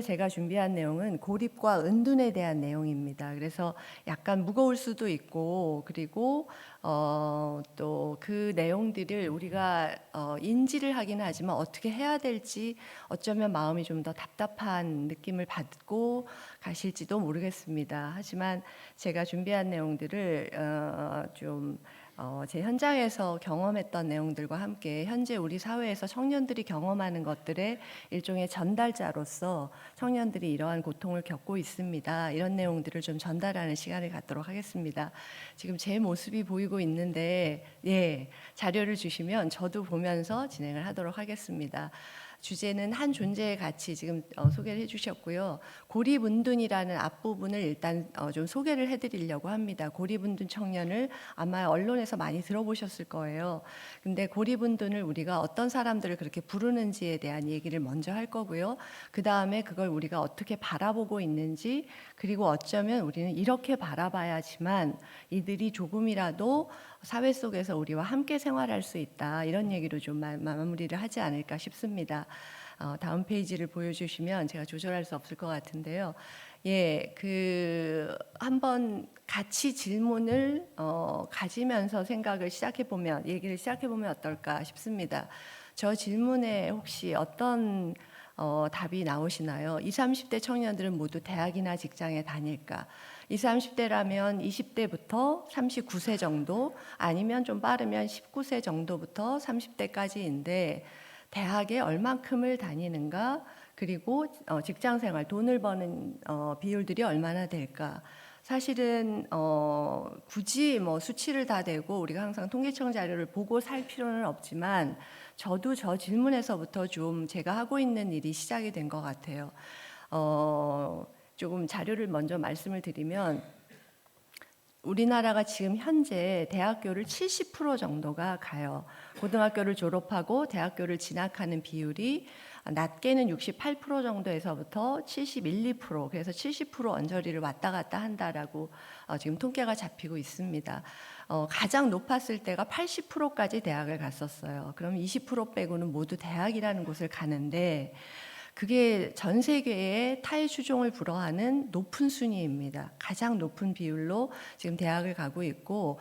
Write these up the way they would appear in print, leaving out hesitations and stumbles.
제가 준비한 내용은 고립과 은둔에 대한 내용입니다. 그래서 약간 무거울 수도 있고, 그리고 또 그 내용들을 우리가 인지를 하기는 하지만 어떻게 해야 될지 어쩌면 마음이 좀 더 답답한 느낌을 받고 가실지도 모르겠습니다. 하지만 제가 준비한 내용들을 제 현장에서 경험했던 내용들과 함께 현재 우리 사회에서 청년들이 경험하는 것들의 일종의 전달자로서 청년들이 이러한 고통을 겪고 있습니다. 이런 내용들을 좀 전달하는 시간을 갖도록 하겠습니다. 지금 제 모습이 보이고 있는데 자료를 주시면 저도 보면서 진행을 하도록 하겠습니다. 주제는 한 존재의 가치 지금 소개를 해주셨고요. 고립운둔이라는 앞부분을 일단 좀 소개를 해드리려고 합니다. 고립운둔 청년을 아마 언론에서 많이 들어보셨을 거예요. 근데 고립운둔을 우리가 어떤 사람들을 그렇게 부르는지에 대한 얘기를 먼저 할 거고요. 그 다음에 그걸 우리가 어떻게 바라보고 있는지, 그리고 어쩌면 우리는 이렇게 바라봐야지만 이들이 조금이라도 사회 속에서 우리와 함께 생활할 수 있다, 이런 얘기로 좀 마무리를 하지 않을까 싶습니다. 다음 페이지를 보여주시면 제가 조절할 수 없을 것 같은데요. 한번 같이 질문을 가지면서 얘기를 시작해 보면 어떨까 싶습니다. 저 질문에 혹시 어떤 답이 나오시나요? 20, 30대 청년들은 모두 대학이나 직장에 다닐까? 20, 30대라면 20대부터 39세 정도, 아니면 좀 빠르면 19세 정도부터 30대까지인데 대학에 얼만큼을 다니는가, 그리고 직장생활, 돈을 버는 비율들이 얼마나 될까? 사실은 굳이 수치를 다 대고 우리가 항상 통계청 자료를 보고 살 필요는 없지만, 저도 저 질문에서부터 좀 제가 하고 있는 일이 시작이 된 것 같아요. 조금 자료를 먼저 말씀을 드리면, 우리나라가 지금 현재 대학교를 70% 정도가 가요. 고등학교를 졸업하고 대학교를 진학하는 비율이 낮게는 68% 정도에서부터 71, 2%, 그래서 70% 언저리를 왔다 갔다 한다라고 지금 통계가 잡히고 있습니다. 가장 높았을 때가 80%까지 대학을 갔었어요. 그럼 20% 빼고는 모두 대학이라는 곳을 가는데, 그게 전 세계의 타의 추종을 불허하는 높은 순위입니다. 가장 높은 비율로 지금 대학을 가고 있고,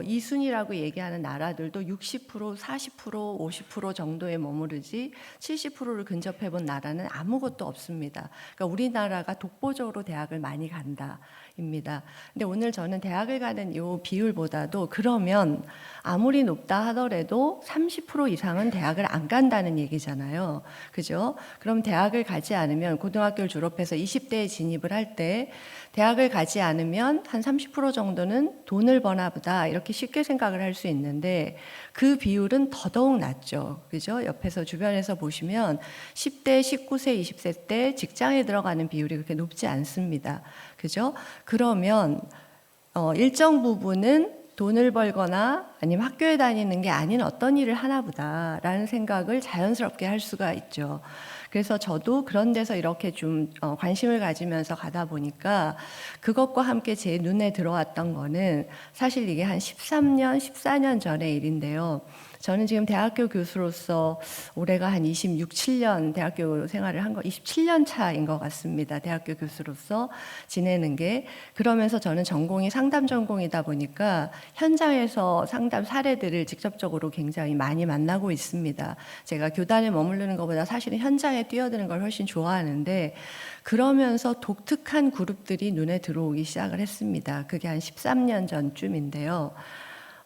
이 순위라고 얘기하는 나라들도 60%, 40%, 50% 정도에 머무르지 70%를 근접해 본 나라는 아무것도 없습니다. 그러니까 우리나라가 독보적으로 대학을 많이 간다입니다. 근데 오늘 저는 대학을 가는 이 비율보다도, 그러면 아무리 높다 하더라도 30% 이상은 대학을 안 간다는 얘기잖아요. 그죠? 그럼 대학을 가지 않으면, 고등학교를 졸업해서 20대에 진입을 할 때 대학을 가지 않으면 한 30% 정도는 돈을 버나 보다, 이렇게 쉽게 생각을 할 수 있는데 그 비율은 더더욱 낮죠. 그죠? 옆에서 주변에서 보시면 10대, 19세, 20세 때 직장에 들어가는 비율이 그렇게 높지 않습니다. 그죠? 그러면 일정 부분은 돈을 벌거나 아니면 학교에 다니는 게 아닌 어떤 일을 하나 보다라는 생각을 자연스럽게 할 수가 있죠. 그래서 저도 그런 데서 이렇게 좀 관심을 가지면서 가다 보니까 그것과 함께 제 눈에 들어왔던 거는, 사실 이게 한 13년, 14년 전의 일인데요. 저는 지금 대학교 교수로서 올해가 한 26, 7년 대학교 생활을 한 거, 27년 차인 것 같습니다. 대학교 교수로서 지내는 게. 그러면서 저는 전공이 상담 전공이다 보니까 현장에서 상담 사례들을 직접적으로 굉장히 많이 만나고 있습니다. 제가 교단에 머무르는 것보다 사실은 현장에 뛰어드는 걸 훨씬 좋아하는데, 그러면서 독특한 그룹들이 눈에 들어오기 시작을 했습니다. 그게 한 13년 전쯤인데요.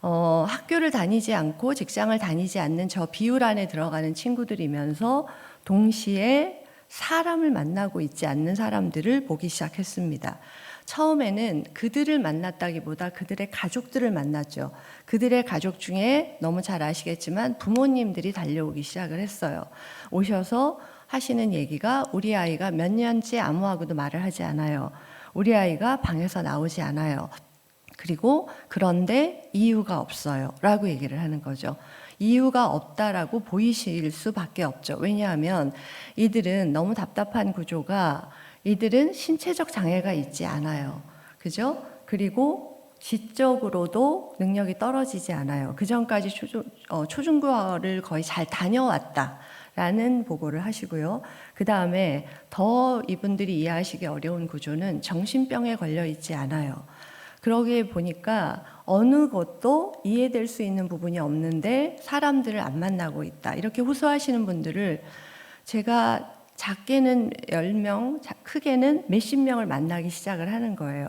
학교를 다니지 않고 직장을 다니지 않는 저 비율 안에 들어가는 친구들이면서 동시에 사람을 만나고 있지 않는 사람들을 보기 시작했습니다. 처음에는 그들을 만났다기보다 그들의 가족들을 만났죠. 그들의 가족 중에 너무 잘 아시겠지만 부모님들이 달려오기 시작을 했어요. 오셔서 하시는 얘기가, 우리 아이가 몇 년째 아무하고도 말을 하지 않아요. 우리 아이가 방에서 나오지 않아요. 그리고 그런데 이유가 없어요 라고 얘기를 하는 거죠. 이유가 없다라고 보이실 수밖에 없죠. 왜냐하면 이들은 너무 답답한 구조가, 이들은 신체적 장애가 있지 않아요. 그죠? 그리고 지적으로도 능력이 떨어지지 않아요. 그 전까지 초중고를 거의 잘 다녀왔다 라는 보고를 하시고요. 그 다음에 더 이분들이 이해하시기 어려운 구조는 정신병에 걸려 있지 않아요. 그러기에 보니까 어느 것도 이해될 수 있는 부분이 없는데 사람들을 안 만나고 있다. 이렇게 호소하시는 분들을 제가 작게는 10명, 크게는 몇십 명을 만나기 시작을 하는 거예요.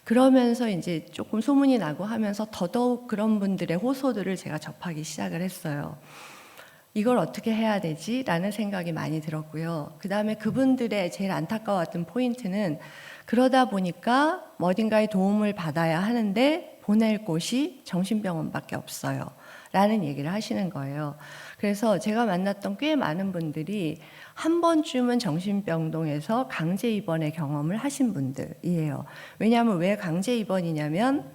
그러면서 이제 조금 소문이 나고 하면서 더더욱 그런 분들의 호소들을 제가 접하기 시작을 했어요. 이걸 어떻게 해야 되지? 라는 생각이 많이 들었고요. 그 다음에 그분들의 제일 안타까웠던 포인트는 그러다 보니까 어딘가에 도움을 받아야 하는데 보낼 곳이 정신병원밖에 없어요. 라는 얘기를 하시는 거예요. 그래서 제가 만났던 꽤 많은 분들이 한 번쯤은 정신병동에서 강제 입원의 경험을 하신 분들이에요. 왜냐하면 왜 강제 입원이냐면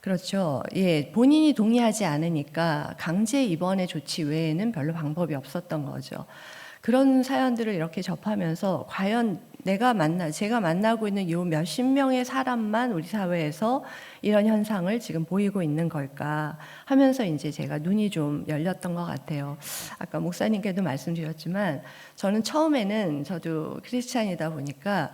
그렇죠. 예, 본인이 동의하지 않으니까 강제 입원의 조치 외에는 별로 방법이 없었던 거죠. 그런 사연들을 이렇게 접하면서 과연 제가 만나고 있는 이 몇십 명의 사람만 우리 사회에서 이런 현상을 지금 보이고 있는 걸까 하면서 이제 제가 눈이 좀 열렸던 것 같아요. 아까 목사님께도 말씀드렸지만 저는 처음에는 저도 크리스찬이다 보니까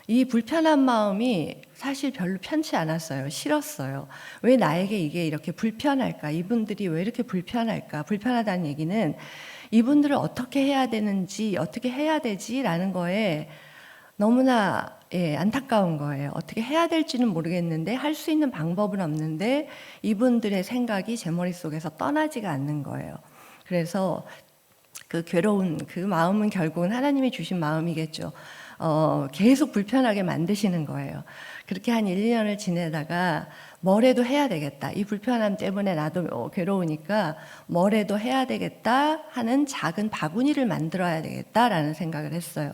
이 불편한 마음이 사실 별로 편치 않았어요. 싫었어요. 왜 나에게 이게 이렇게 불편할까? 이분들이 왜 이렇게 불편할까? 불편하다는 얘기는 이분들을 어떻게 해야 되는지, 어떻게 해야 되지라는 거에 너무나 안타까운 거예요. 어떻게 해야 될지는 모르겠는데 할 수 있는 방법은 없는데 이분들의 생각이 제 머릿속에서 떠나지가 않는 거예요. 그래서 그 괴로운 그 마음은 결국은 하나님이 주신 마음이겠죠. 계속 불편하게 만드시는 거예요. 그렇게 한 1, 2년을 지내다가 뭐래도 해야 되겠다. 이 불편함 때문에 나도 괴로우니까 뭐래도 해야 되겠다 하는 작은 바구니를 만들어야 되겠다라는 생각을 했어요.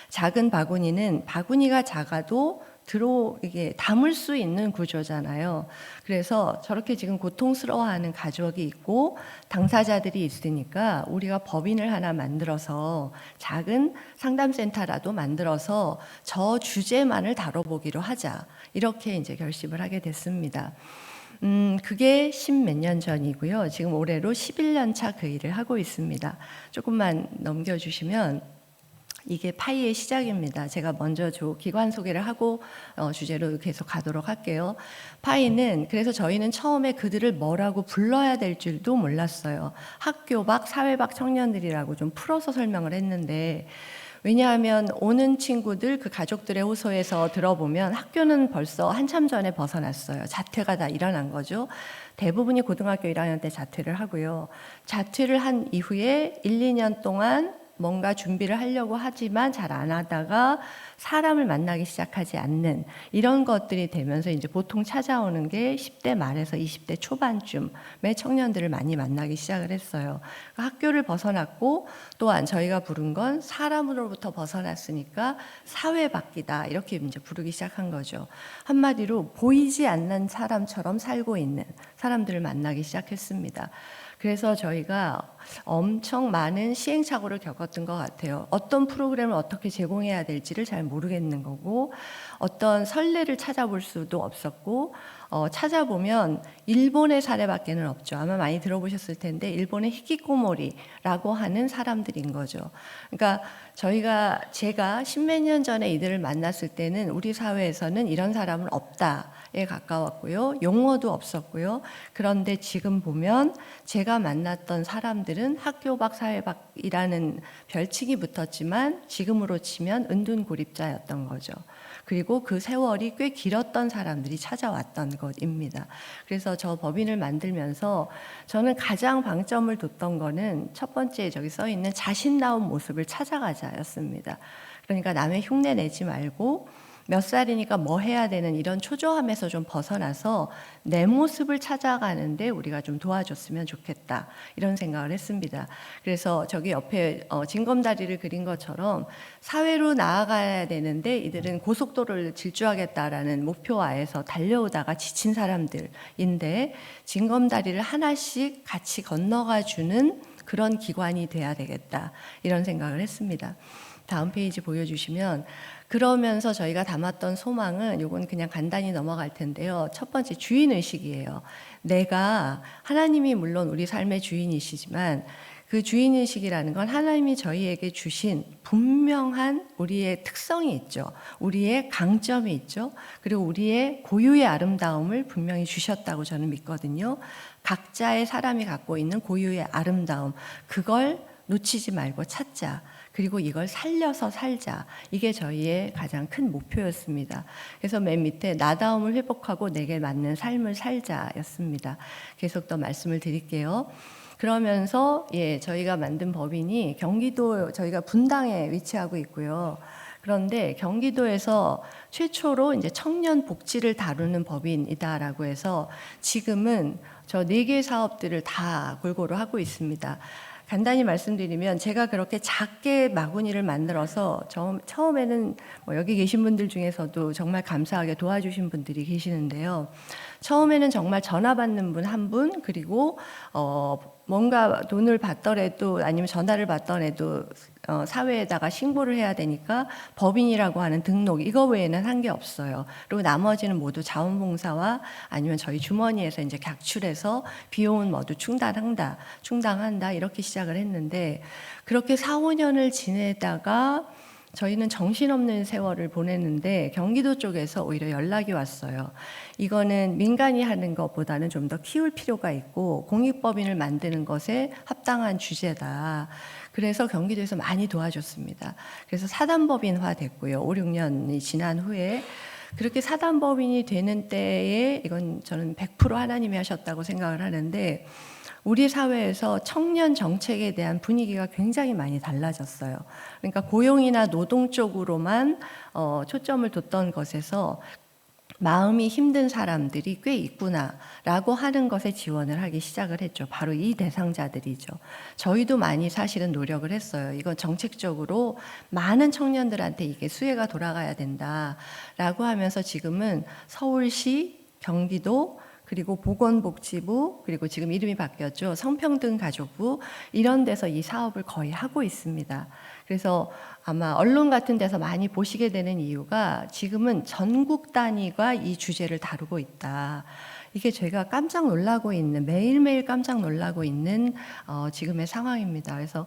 작은 바구니는 바구니가 작아도 이게 담을 수 있는 구조잖아요. 그래서 저렇게 지금 고통스러워하는 가족이 있고 당사자들이 있으니까 우리가 법인을 하나 만들어서 작은 상담센터라도 만들어서 저 주제만을 다뤄보기로 하자. 이렇게 이제 결심을 하게 됐습니다. 그게 10몇 년 전이고요. 지금 올해로 11년 차 그 일을 하고 있습니다. 조금만 넘겨주시면 이게 파이의 시작입니다. 제가 먼저 기관 소개를 하고 주제로 계속 가도록 할게요. 파이는 그래서 저희는 처음에 그들을 뭐라고 불러야 될 줄도 몰랐어요. 학교 밖, 사회 밖 청년들이라고 좀 풀어서 설명을 했는데 왜냐하면 오는 친구들 그 가족들의 호소에서 들어보면 학교는 벌써 한참 전에 벗어났어요. 자퇴가 다 일어난 거죠. 대부분이 고등학교 1학년 때 자퇴를 하고요. 자퇴를 한 이후에 1, 2년 동안 뭔가 준비를 하려고 하지만 잘 안 하다가 사람을 만나기 시작하지 않는 이런 것들이 되면서 이제 보통 찾아오는 게 10대 말에서 20대 초반쯤의 청년들을 많이 만나기 시작을 했어요. 학교를 벗어났고 또한 저희가 부른 건 사람으로부터 벗어났으니까 사회 밖이다 이렇게 이제 부르기 시작한 거죠. 한마디로 보이지 않는 사람처럼 살고 있는 사람들을 만나기 시작했습니다. 그래서 저희가 엄청 많은 시행착오를 겪었던 것 같아요. 어떤 프로그램을 어떻게 제공해야 될지를 잘 모르겠는 거고 어떤 선례를 찾아볼 수도 없었고 찾아보면 일본의 사례밖에는 없죠. 아마 많이 들어보셨을 텐데 일본의 히키코모리라고 하는 사람들인 거죠. 그러니까 제가 십몇 년 전에 이들을 만났을 때는 우리 사회에서는 이런 사람은 없다에 가까웠고요. 용어도 없었고요. 그런데 지금 보면 제가 만났던 사람들은 학교 밖, 사회 밖이라는 별칭이 붙었지만 지금으로 치면 은둔고립자였던 거죠. 그리고 그 세월이 꽤 길었던 사람들이 찾아왔던 것입니다. 그래서 저 법인을 만들면서 저는 가장 방점을 뒀던 거는 첫 번째 저기 써 있는 자신다운 모습을 찾아가자였습니다. 그러니까 남의 흉내 내지 말고 몇 살이니까 뭐 해야 되는 이런 초조함에서 좀 벗어나서 내 모습을 찾아가는데 우리가 좀 도와줬으면 좋겠다 이런 생각을 했습니다. 그래서 저기 옆에 징검다리를 그린 것처럼 사회로 나아가야 되는데 이들은 고속도로를 질주하겠다라는 목표하에서 달려오다가 지친 사람들인데 징검다리를 하나씩 같이 건너가 주는 그런 기관이 돼야 되겠다 이런 생각을 했습니다. 다음 페이지 보여주시면 그러면서 저희가 담았던 소망은 요건 그냥 간단히 넘어갈 텐데요. 첫 번째 주인의식이에요. 내가 하나님이 물론 우리 삶의 주인이시지만 그 주인의식이라는 건 하나님이 저희에게 주신 분명한 우리의 특성이 있죠. 우리의 강점이 있죠. 그리고 우리의 고유의 아름다움을 분명히 주셨다고 저는 믿거든요. 각자의 사람이 갖고 있는 고유의 아름다움, 그걸 놓치지 말고 찾자. 그리고 이걸 살려서 살자. 이게 저희의 가장 큰 목표였습니다. 그래서 맨 밑에 나다움을 회복하고 내게 맞는 삶을 살자였습니다. 계속 더 말씀을 드릴게요. 그러면서 저희가 만든 법인이 경기도 저희가 분당에 위치하고 있고요. 그런데 경기도에서 최초로 이제 청년 복지를 다루는 법인이다라고 해서 지금은 저 4개 사업들을 다 골고루 하고 있습니다. 간단히 말씀드리면 제가 그렇게 작게 마구니를 만들어서 처음에는 여기 계신 분들 중에서도 정말 감사하게 도와주신 분들이 계시는데요. 처음에는 정말 전화 받는 분 한 분, 그리고 뭔가 돈을 받더라도 아니면 전화를 받더라도 사회에다가 신고를 해야 되니까 법인이라고 하는 등록, 이거 외에는 한 게 없어요. 그리고 나머지는 모두 자원봉사와 아니면 저희 주머니에서 이제 각출해서 비용은 모두 충당한다 이렇게 시작을 했는데, 그렇게 4, 5년을 지내다가 저희는 정신없는 세월을 보냈는데 경기도 쪽에서 오히려 연락이 왔어요. 이거는 민간이 하는 것보다는 좀 더 키울 필요가 있고 공익법인을 만드는 것에 합당한 주제다. 그래서 경기도에서 많이 도와줬습니다. 그래서 사단법인화 됐고요. 5, 6년이 지난 후에 그렇게 사단법인이 되는 때에 이건 저는 100% 하나님이 하셨다고 생각을 하는데, 우리 사회에서 청년 정책에 대한 분위기가 굉장히 많이 달라졌어요. 그러니까 고용이나 노동 쪽으로만 초점을 뒀던 것에서 마음이 힘든 사람들이 꽤 있구나라고 하는 것에 지원을 하기 시작을 했죠. 바로 이 대상자들이죠. 저희도 많이 사실은 노력을 했어요. 이건 정책적으로 많은 청년들한테 이게 수혜가 돌아가야 된다라고 하면서 지금은 서울시, 경기도, 그리고 보건복지부, 그리고 지금 이름이 바뀌었죠. 성평등가족부, 이런 데서 이 사업을 거의 하고 있습니다. 그래서 아마 언론 같은 데서 많이 보시게 되는 이유가 지금은 전국 단위가 이 주제를 다루고 있다. 이게 제가 깜짝 놀라고 있는, 매일매일 깜짝 놀라고 있는 지금의 상황입니다. 그래서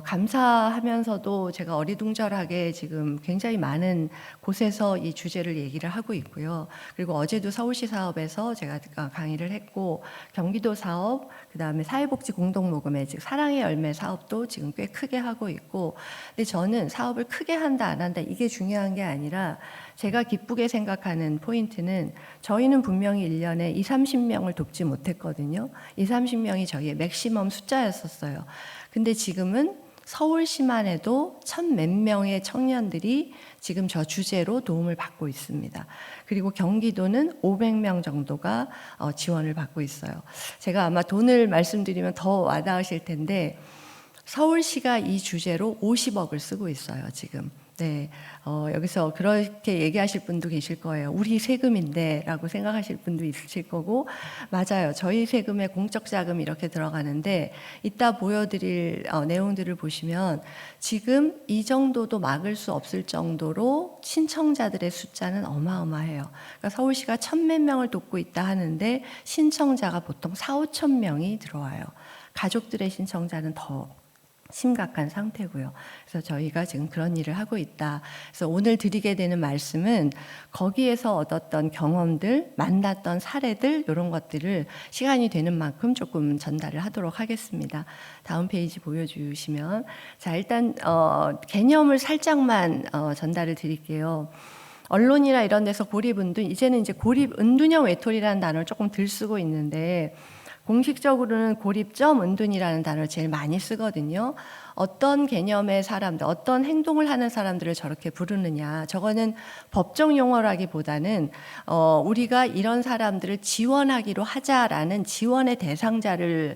감사하면서도 제가 어리둥절하게 지금 굉장히 많은 곳에서 이 주제를 얘기를 하고 있고요. 그리고 어제도 서울시 사업에서 제가 강의를 했고, 경기도 사업, 그 다음에 사회복지 공동모금회, 즉 사랑의 열매 사업도 지금 꽤 크게 하고 있고, 근데 저는 사업을 크게 한다 안 한다 이게 중요한 게 아니라, 제가 기쁘게 생각하는 포인트는 저희는 분명히 1년에 20, 30명을 돕지 못했거든요. 20, 30명이 저희의 맥시멈 숫자였었어요. 근데 지금은 서울시만 해도 1000몇 명의 청년들이 지금 저 주제로 도움을 받고 있습니다. 그리고 경기도는 500명 정도가 지원을 받고 있어요. 제가 아마 돈을 말씀드리면 더 와닿으실 텐데, 서울시가 이 주제로 50억을 쓰고 있어요, 지금. 네, 여기서 그렇게 얘기하실 분도 계실 거예요. 우리 세금인데 라고 생각하실 분도 있으실 거고, 맞아요. 저희 세금에 공적 자금이 이렇게 들어가는데, 이따 보여드릴 내용들을 보시면 지금 이 정도도 막을 수 없을 정도로 신청자들의 숫자는 어마어마해요. 그러니까 서울시가 1000몇 명을 돕고 있다 하는데 신청자가 보통 4, 5천 명이 들어와요. 가족들의 신청자는 더 심각한 상태고요. 그래서 저희가 지금 그런 일을 하고 있다. 그래서 오늘 드리게 되는 말씀은 거기에서 얻었던 경험들, 만났던 사례들, 이런 것들을 시간이 되는 만큼 조금 전달을 하도록 하겠습니다. 다음 페이지 보여주시면, 자, 일단 개념을 살짝만 전달을 드릴게요. 언론이나 이런 데서 고립은둔, 이제는 이제 고립 은둔형 외톨이라는 단어를 조금 들 쓰고 있는데, 공식적으로는 고립점 은둔이라는 단어를 제일 많이 쓰거든요. 어떤 개념의 사람들, 어떤 행동을 하는 사람들을 저렇게 부르느냐. 저거는 법정 용어라기보다는 우리가 이런 사람들을 지원하기로 하자라는 지원의 대상자를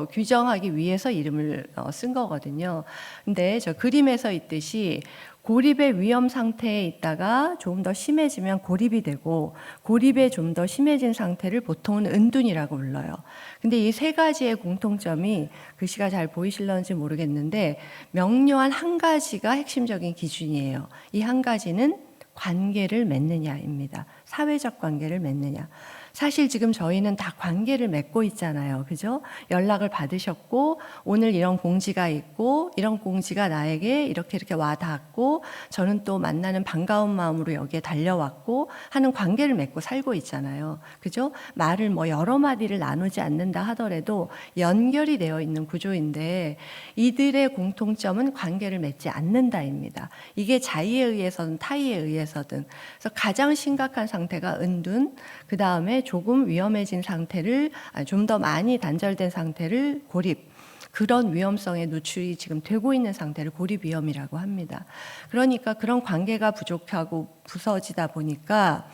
규정하기 위해서 이름을 쓴 거거든요. 근데 저 그림에서 있듯이 고립의 위험 상태에 있다가 조금 더 심해지면 고립이 되고, 고립에 좀 더 심해진 상태를 보통은 은둔이라고 불러요. 근데 이 세 가지의 공통점이 글씨가 잘 보이실런지 모르겠는데, 명료한 한 가지가 핵심적인 기준이에요. 이 한 가지는 관계를 맺느냐입니다. 사회적 관계를 맺느냐. 사실 지금 저희는 다 관계를 맺고 있잖아요. 그죠? 연락을 받으셨고, 오늘 이런 공지가 있고, 이런 공지가 나에게 이렇게 와 닿았고, 저는 또 만나는 반가운 마음으로 여기에 달려왔고, 하는 관계를 맺고 살고 있잖아요. 그죠? 말을 뭐 여러 마디를 나누지 않는다 하더라도 연결이 되어 있는 구조인데, 이들의 공통점은 관계를 맺지 않는다입니다. 이게 자의에 의해서든 타의에 의해서든. 그래서 가장 심각한 상태가 은둔, 그 다음에 조금 위험해진 상태를, 좀 더 많이 단절된 상태를 고립, 그런 위험성에 노출이 지금 되고 있는 상태를 고립 위험이라고 합니다. 그러니까 그런 관계가 부족하고 부서지다 보니까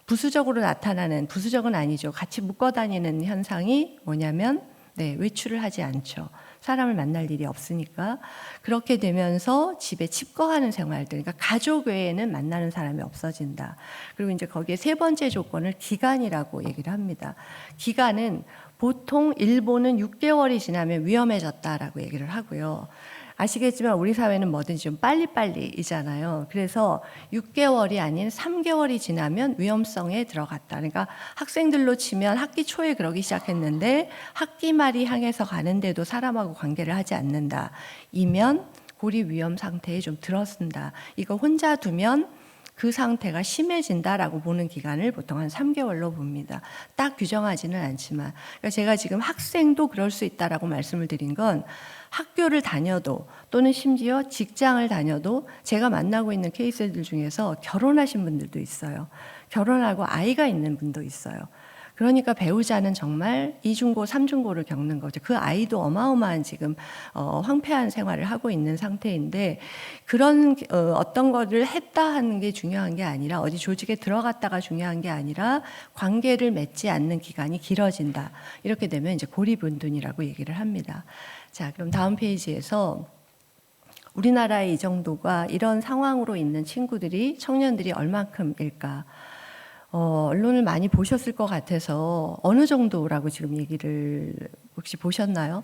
부수적으로 나타나는, 부수적은 아니죠, 같이 묶어 다니는 현상이 뭐냐면 외출을 하지 않죠. 사람을 만날 일이 없으니까. 그렇게 되면서 집에 칩거하는 생활들, 그러니까 가족 외에는 만나는 사람이 없어진다. 그리고 이제 거기에 세 번째 조건을 기간이라고 얘기를 합니다. 기간은 보통 일본은 6개월이 지나면 위험해졌다라고 얘기를 하고요. 아시겠지만 우리 사회는 뭐든지 좀 빨리빨리이잖아요. 그래서 6개월이 아닌 3개월이 지나면 위험성에 들어갔다. 그러니까 학생들로 치면 학기 초에 그러기 시작했는데 학기 말이 향해서 가는데도 사람하고 관계를 하지 않는다. 이면 고립 위험 상태에 좀 들어선다. 이거 혼자 두면 그 상태가 심해진다라고 보는 기간을 보통 한 3개월로 봅니다. 딱 규정하지는 않지만. 그러니까 제가 지금 학생도 그럴 수 있다라고 말씀을 드린 건 학교를 다녀도 또는 심지어 직장을 다녀도 제가 만나고 있는 케이스들 중에서 결혼하신 분들도 있어요. 결혼하고 아이가 있는 분도 있어요. 그러니까 배우자는 정말 이중고, 삼중고를 겪는 거죠. 그 아이도 어마어마한 지금 황폐한 생활을 하고 있는 상태인데, 그런 어떤 거를 했다 하는 게 중요한 게 아니라, 어디 조직에 들어갔다가 중요한 게 아니라 관계를 맺지 않는 기간이 길어진다. 이렇게 되면 이제 고립은둔이라고 얘기를 합니다. 자, 그럼 다음 페이지에서 우리나라의 이 정도가 이런 상황으로 있는 친구들이, 청년들이 얼만큼일까? 언론을 많이 보셨을 것 같아서 어느 정도라고 지금 얘기를 혹시 보셨나요?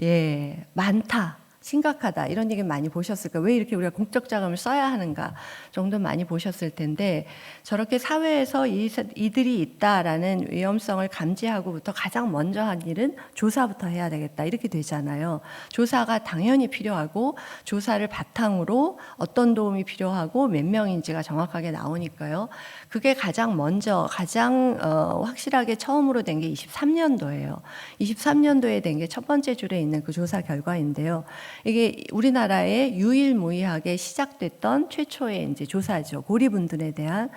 예, 많다, 심각하다, 이런 얘기 많이 보셨을 거예요. 왜 이렇게 우리가 공적 자금을 써야 하는가 정도 많이 보셨을 텐데, 저렇게 사회에서 이들이 있다라는 위험성을 감지하고부터 가장 먼저 한 일은 조사부터 해야 되겠다, 이렇게 되잖아요. 조사가 당연히 필요하고, 조사를 바탕으로 어떤 도움이 필요하고 몇 명인지가 정확하게 나오니까요. 그게 가장 먼저, 가장 확실하게 처음으로 된 게 23년도예요. 23년도에 된 게 첫 번째 줄에 있는 그 조사 결과인데요. 이게 우리나라에 유일무이하게 시작됐던 최초의 이제 조사죠. 고립은둔에 대한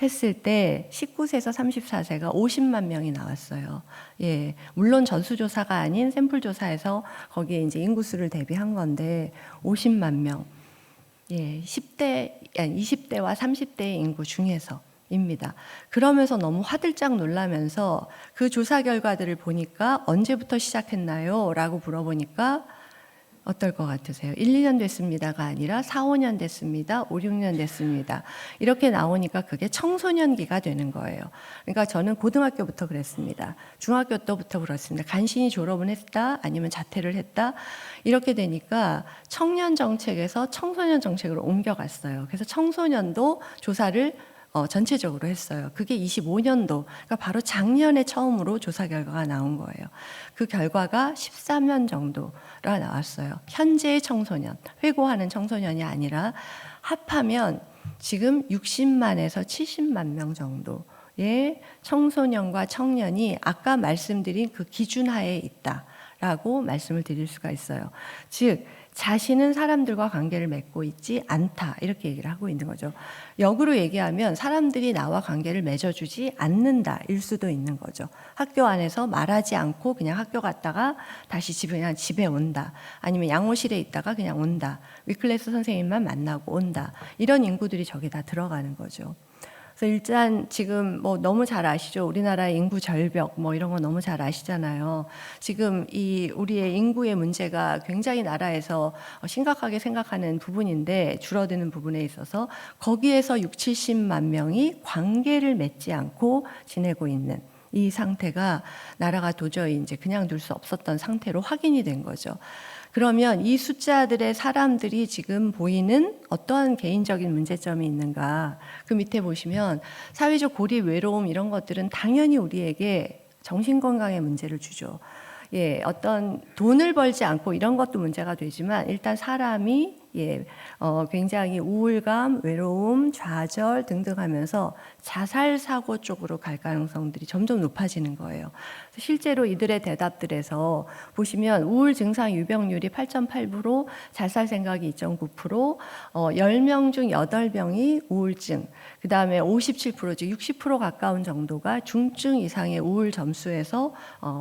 했을 때 19세에서 34세가 50만 명이 나왔어요. 예, 물론 전수조사가 아닌 샘플조사에서 거기에 이제 인구수를 대비한 건데 50만 명. 예, 20대와 30대의 인구 중에서. 입니다. 그러면서 너무 화들짝 놀라면서 그 조사 결과들을 보니까 언제부터 시작했나요? 라고 물어보니까 어떨 것 같으세요? 1, 2년 됐습니다가 아니라 4, 5년 됐습니다. 5, 6년 됐습니다. 이렇게 나오니까 그게 청소년기가 되는 거예요. 그러니까 저는 고등학교부터 그랬습니다. 중학교 때부터 그렇습니다. 간신히 졸업은 했다, 아니면 자퇴를 했다. 이렇게 되니까 청년 정책에서 청소년 정책으로 옮겨갔어요. 그래서 청소년도 조사를 전체적으로 했어요. 그게 25년도, 그러니까 바로 작년에 처음으로 조사 결과가 나온 거예요. 그 결과가 13년 정도가 나왔어요. 현재의 청소년, 회고하는 청소년이 아니라 합하면 지금 60만에서 70만 명 정도의 청소년과 청년이 아까 말씀드린 그 기준 하에 있다라고 말씀을 드릴 수가 있어요. 즉, 자신은 사람들과 관계를 맺고 있지 않다, 이렇게 얘기를 하고 있는 거죠. 역으로 얘기하면 사람들이 나와 관계를 맺어주지 않는다 일 수도 있는 거죠. 학교 안에서 말하지 않고 그냥 학교 갔다가 다시 그냥 집에 온다, 아니면 양호실에 있다가 그냥 온다, 위클래스 선생님만 만나고 온다, 이런 인구들이 저기 다 들어가는 거죠. 그래서 일단 지금 뭐 너무 잘 아시죠? 우리나라의 인구 절벽 뭐 이런 거 너무 잘 아시잖아요. 지금 이 우리의 인구의 문제가 굉장히 나라에서 심각하게 생각하는 부분인데, 줄어드는 부분에 있어서 거기에서 6, 70만 명이 관계를 맺지 않고 지내고 있는 이 상태가 나라가 도저히 이제 그냥 둘 수 없었던 상태로 확인이 된 거죠. 그러면 이 숫자들의 사람들이 지금 보이는 어떠한 개인적인 문제점이 있는가? 그 밑에 보시면 사회적 고립, 외로움 이런 것들은 당연히 우리에게 정신건강에 문제를 주죠. 예, 어떤 돈을 벌지 않고 이런 것도 문제가 되지만 일단 사람이 굉장히 우울감, 외로움, 좌절 등등 하면서 자살 사고 쪽으로 갈 가능성들이 점점 높아지는 거예요. 실제로 이들의 대답들에서 보시면 우울 증상 유병률이 8.8%, 자살 생각이 2.9%, 10명 중 8명이 우울증, 그 다음에 57%, 즉 60% 가까운 정도가 중증 이상의 우울 점수에서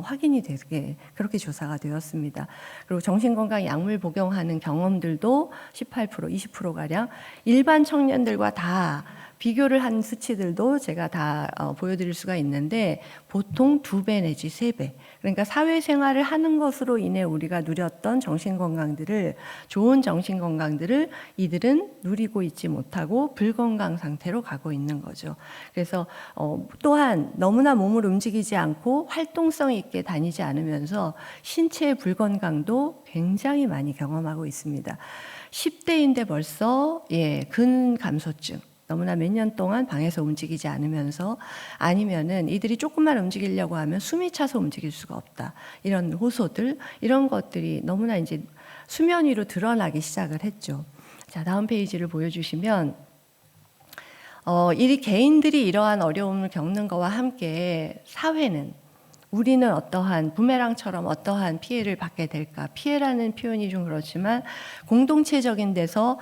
확인이 되게 그렇게 조사가 되었습니다. 그리고 정신건강 약물 복용하는 경험들도 18%, 20%가량 일반 청년들과 다 비교를 한 수치들도 제가 다 보여드릴 수가 있는데 보통 2배 내지 3배. 그러니까 사회생활을 하는 것으로 인해 우리가 누렸던 정신건강들을, 좋은 정신건강들을 이들은 누리고 있지 못하고 불건강 상태로 가고 있는 거죠. 그래서 또한 너무나 몸을 움직이지 않고 활동성 있게 다니지 않으면서 신체의 불건강도 굉장히 많이 경험하고 있습니다. 10대인데 벌써 근감소증, 너무나 몇 년 동안 방에서 움직이지 않으면서, 아니면은 이들이 조금만 움직이려고 하면 숨이 차서 움직일 수가 없다, 이런 호소들, 이런 것들이 너무나 이제 수면 위로 드러나기 시작을 했죠. 자, 다음 페이지를 보여주시면 이 개인들이 이러한 어려움을 겪는 것과 함께 사회는, 우리는 어떠한 부메랑처럼 어떠한 피해를 받게 될까? 피해라는 표현이 좀 그렇지만 공동체적인 데서